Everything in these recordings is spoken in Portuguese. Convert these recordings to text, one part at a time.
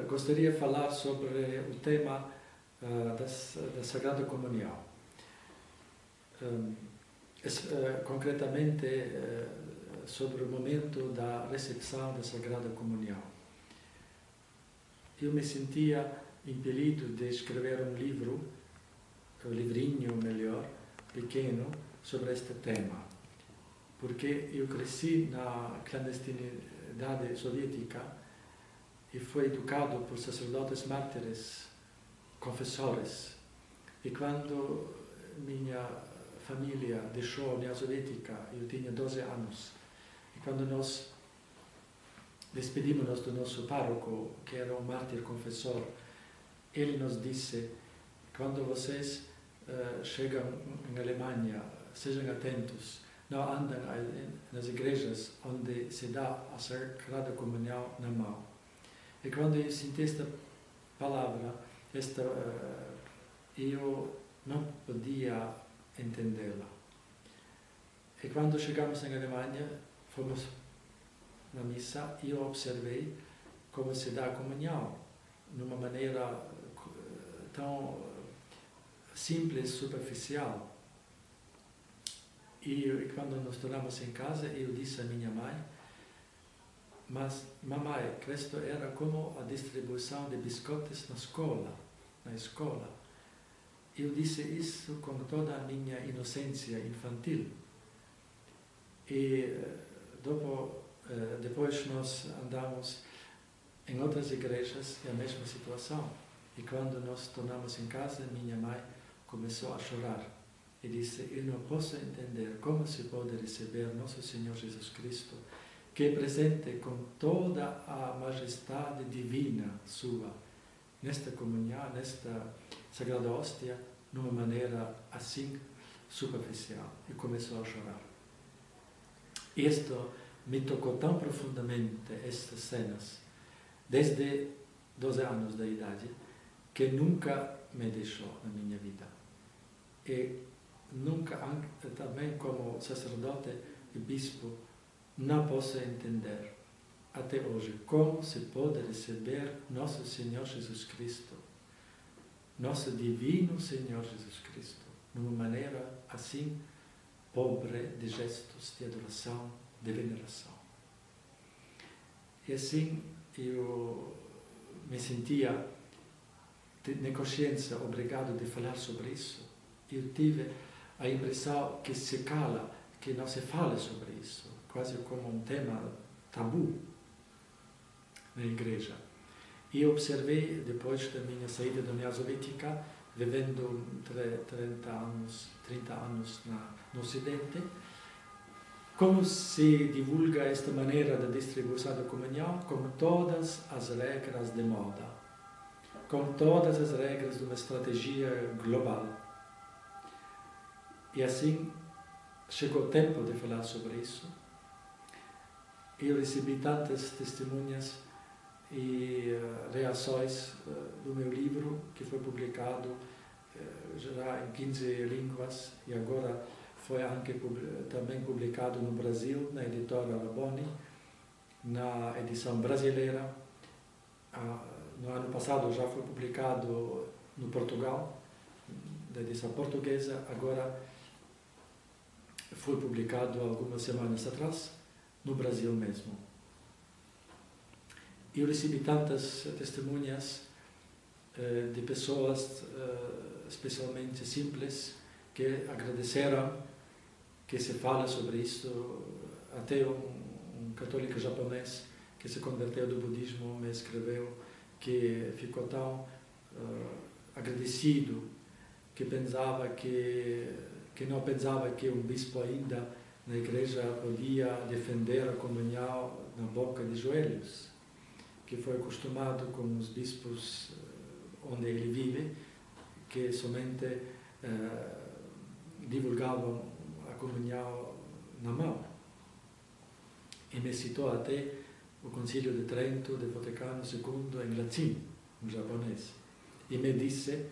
gostaria de falar sobre o tema da Sagrada Comunhão. Concretamente sobre o momento da recepção da Sagrada Comunhão. Eu me sentia impelido de escrever um livrinho melhor, pequeno, sobre este tema, porque eu cresci na clandestinidade soviética e fui educado por sacerdotes mártires, confessores, e quando minha família deixou a União Soviética, eu tinha 12 anos, e quando nós despedimos-nos do nosso pároco, que era um mártir confessor, ele nos disse: quando vocês chegam na Alemanha, sejam atentos, não andam nas igrejas onde se dá a Sagrada Comunhão na mão. E quando eu senti esta palavra, eu não podia entendê-la. E quando chegamos na Alemanha, fomos na missa e eu observei como se dá a comunhão, de uma maneira tão simples, superficial. E quando nos tornamos em casa, eu disse à minha mãe: mas, mamãe, isto era como a distribuição de biscoitos na escola. Eu disse isso com toda a minha inocência infantil. E depois nós andamos em outras igrejas, é a mesma situação. E quando nos tornamos em casa, minha mãe começou a chorar e disse: eu não posso entender como se pode receber nosso Senhor Jesus Cristo, que é presente com toda a majestade divina sua, nesta comunhão, nesta Sagrada Hóstia, de uma maneira assim superficial. E começou a chorar. Isto me tocou tão profundamente, estas cenas, desde 12 anos de idade, que nunca me deixou na minha vida. E nunca, também como sacerdote e bispo, não posso entender até hoje como se pode receber nosso Senhor Jesus Cristo, nosso divino Senhor Jesus Cristo, de uma maneira assim pobre de gestos de adoração, de veneração. E assim eu me sentia na consciência obrigado de falar sobre isso. Eu tive a impressão que se cala, que não se fala sobre isso, quase como um tema tabu na igreja. E observei, depois da minha saída da União Soviética, vivendo 30 anos no Ocidente, como se divulga esta maneira de distribuição da comunhão com todas as regras de moda, com todas as regras de uma estratégia global. E assim chegou o tempo de falar sobre isso. Eu recebi tantas testemunhas e reações do meu livro, que foi publicado já em 15 línguas e agora foi também publicado no Brasil, na editora Laboni, na edição brasileira. No ano passado já foi publicado no Portugal, da edição portuguesa, agora foi publicado algumas semanas atrás, no Brasil mesmo. Eu recebi tantas testemunhas de pessoas especialmente simples que agradeceram que se fala sobre isso. Até um católico japonês que se converteu do budismo me escreveu que ficou tão agradecido, que não pensava que um bispo ainda na igreja podia defender a comunhão na boca de joelhos, que foi acostumado com os bispos onde ele vive, que somente divulgavam a comunhão na mão. E me citou até o Concílio de Trento, de Vaticano II, em latim, em japonês. E me disse: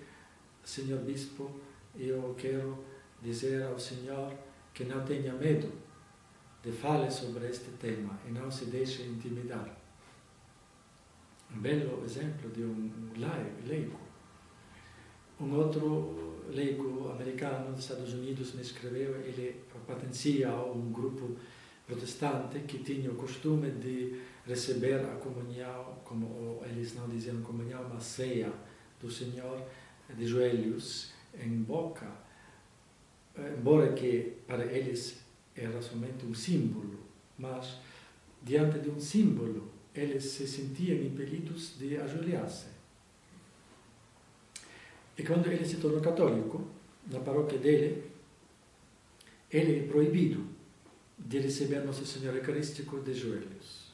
Senhor Bispo, eu quero dizer ao Senhor que não tenha medo de falar sobre este tema e não se deixe intimidar. un bello esempio di un laico. Un outro leigo americano dos Estados Unidos me escreveu, ele pertencia a um grupo protestante que tinha o costume de receber a comunhão, como eles não diziam comunhão, mas ceia do Senhor, de joelhos em boca, embora que para eles era somente um símbolo, mas diante de um símbolo eles se sentiam impelidos de ajoelhar-se. E quando ele se tornou católico, na paróquia dele, ele é proibido de receber Nosso Senhor Eucarístico de joelhos.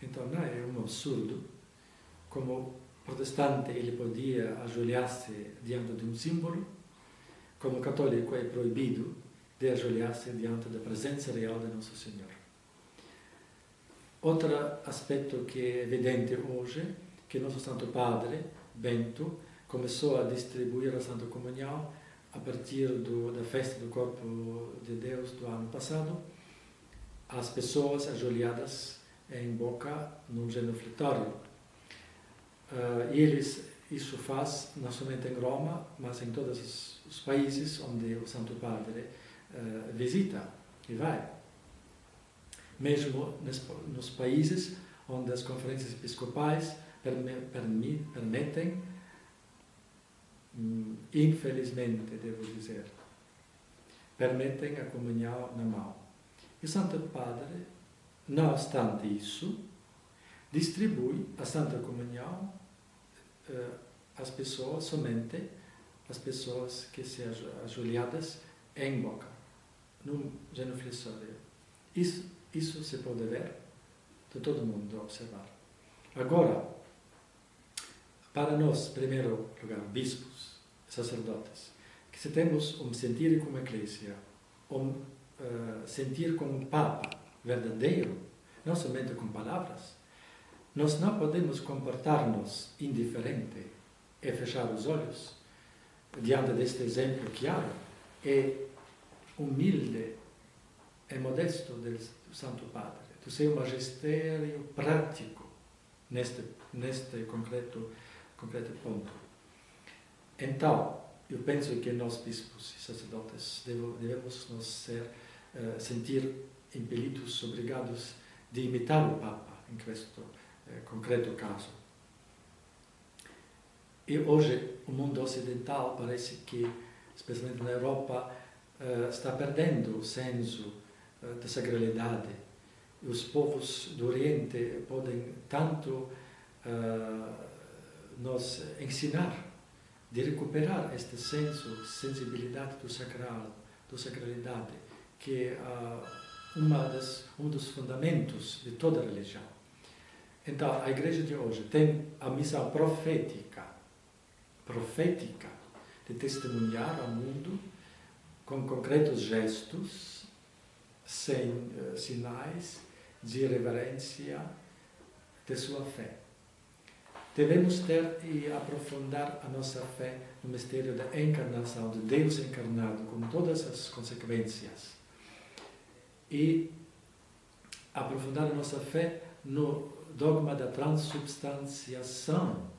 Então não é um absurdo, como protestante ele podia ajoelhar-se diante de um símbolo, como católico é proibido de ajoelhar-se diante da presença real de Nosso Senhor. Outro aspecto que é evidente hoje, que nosso Santo Padre, Bento, começou a distribuir a Santa Comunhão a partir da festa do Corpo de Deus do ano passado, às pessoas ajoelhadas em boca num genufletório. E isso faz não somente em Roma, mas em todos os países onde o Santo Padre visita e vai. Mesmo nos países onde as conferências episcopais permitem, infelizmente, devo dizer, permitem a comunhão na mão. E o Santo Padre, não obstante isso, distribui a Santa Comunhão às pessoas, somente às pessoas que se ajoelhadas em boca, num genuflexório. Isso se pode ver, de todo mundo observar. Agora, para nós, em primeiro lugar, bispos, sacerdotes, que se temos sentir como eclésia, sentir como Papa verdadeiro, não somente com palavras, nós não podemos comportar-nos indiferente e fechar os olhos diante deste exemplo claro e humilde e modesto do Santo Padre, do seu magistério prático neste concreto ponto. Então, eu penso que nós, bispos e sacerdotes, devemos nos sentir impelidos, obrigados de imitar o Papa em questo concreto caso. E hoje o mundo ocidental parece que, especialmente na Europa, está perdendo o senso da sacralidade. E os povos do Oriente podem tanto nos ensinar de recuperar este senso, sensibilidade do sacral, da sacralidade, que é um dos fundamentos de toda a religião. Então, a Igreja de hoje tem a missão profética, de testemunhar ao mundo com concretos gestos, sem sinais de reverência de sua fé. Devemos ter e aprofundar a nossa fé no mistério da encarnação, de Deus encarnado, com todas as consequências. E aprofundar a nossa fé no dogma da transubstanciação,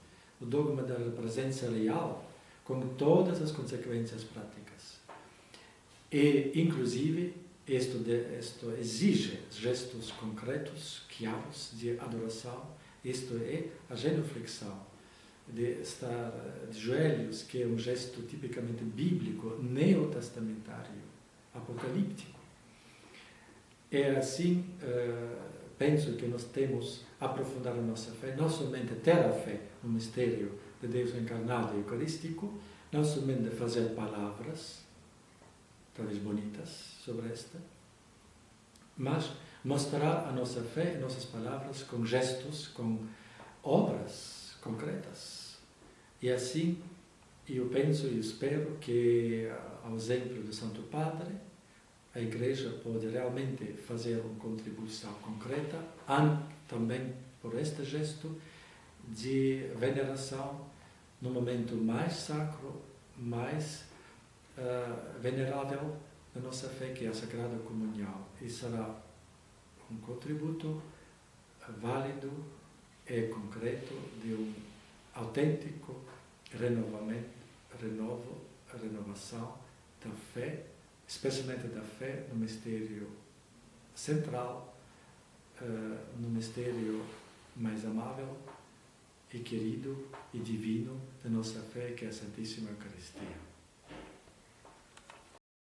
o dogma da presença real, com todas as consequências práticas. E, inclusive, isto exige gestos concretos, claros, de adoração. Isto é a genuflexão, de estar de joelhos, que é um gesto tipicamente bíblico, neotestamentário, apocalíptico. É assim, penso que nós temos a aprofundar a nossa fé, não somente ter a fé no mistério de Deus encarnado e eucarístico, não somente fazer palavras, talvez bonitas, sobre esta, mas mostrar a nossa fé e nossas palavras com gestos, com obras concretas. E assim, eu penso e espero que, ao exemplo do Santo Padre, a Igreja pode realmente fazer uma contribuição concreta, também por este gesto de veneração no momento mais sacro, mais venerável da nossa fé, que é a Sagrada Comunhão. E será um contributo válido é concreto de um autêntico renovação da fé, especialmente da fé no mistério central, no mistério mais amável e querido e divino da nossa fé, que é a Santíssima Eucaristia.